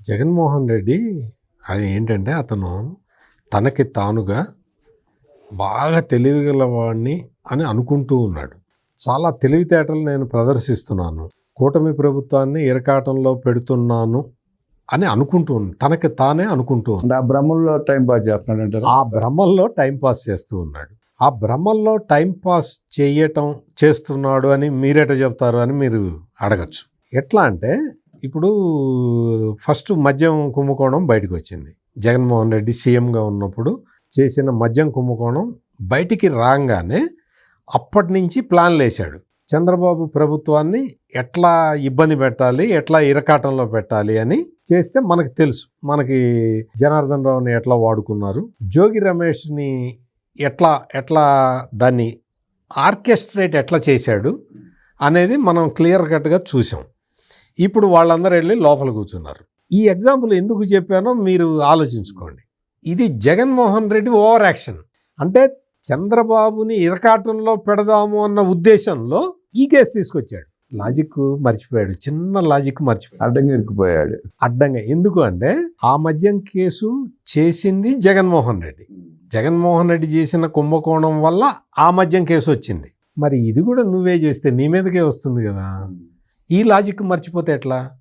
జగన్మోహన్ రెడ్డి అది ఏంటంటే అతను తనకి తానుగా బాగా తెలివిగలవాడిని అని అనుకుంటూ ఉన్నాడు. చాలా తెలివితేటలు నేను ప్రదర్శిస్తున్నాను, కూటమి ప్రభుత్వాన్ని ఇరకాటంలో పెడుతున్నాను అని అనుకుంటూ తనకి తానే అనుకుంటూ ఆ భ్రమంలో టైం పాస్ చేస్తున్నాడు అంటారు. ఆ భ్రమల్లో టైంపాస్ చేస్తూ ఉన్నాడు. ఆ భ్రమల్లో టైంపాస్ చేస్తున్నాడు అని మీరెట చెప్తారు అని మీరు అడగచ్చు. ఎట్లా అంటే ఇప్పుడు ఫస్ట్ మద్యం కుంభకోణం బయటకు వచ్చింది. జగన్మోహన్ రెడ్డి సీఎంగా ఉన్నప్పుడు చేసిన మద్యం కుంభకోణం బయటికి రాగానే అప్పటి నుంచి ప్లాన్లు వేశాడు. చంద్రబాబు ప్రభుత్వాన్ని ఎట్లా ఇబ్బంది పెట్టాలి, ఎట్లా ఇరకాటంలో పెట్టాలి అని చేస్తే మనకు తెలుసు. మనకి జనార్దన్ రావుని ఎట్లా వాడుకున్నారు, జోగి రమేష్ని ఎట్లా దాన్ని ఆర్కెస్ట్రేట్ ఎట్లా చేశాడు అనేది మనం క్లియర్ కట్గా చూసాం. ఇప్పుడు వాళ్ళందరూ వెళ్ళి లోపల కూర్చున్నారు. ఈ ఎగ్జాంపుల్ ఎందుకు చెప్పానో మీరు ఆలోచించుకోండి. ఇది జగన్మోహన్ రెడ్డి ఓవర్ యాక్షన్. అంటే చంద్రబాబుని ఇరకాటంలో పెడదాము అన్న ఉద్దేశంలో ఈ కేసు తీసుకొచ్చాడు. లాజిక్ మర్చిపోయాడు, చిన్న లాజిక్ మర్చిపోయాడు, అడ్డంగా ఇరుక్కుపోయాడు. అడ్డంగా. ఎందుకు అంటే ఆ మద్యం కేసు చేసింది జగన్మోహన్ రెడ్డి. జగన్మోహన్ రెడ్డి చేసిన కుంభకోణం వల్ల ఆ మద్యం కేసు వచ్చింది. మరి ఇది కూడా నువ్వే చేస్తే నీ మీదకే వస్తుంది కదా. ఈ లాజిక్ మర్చిపోతే ఎట్లా?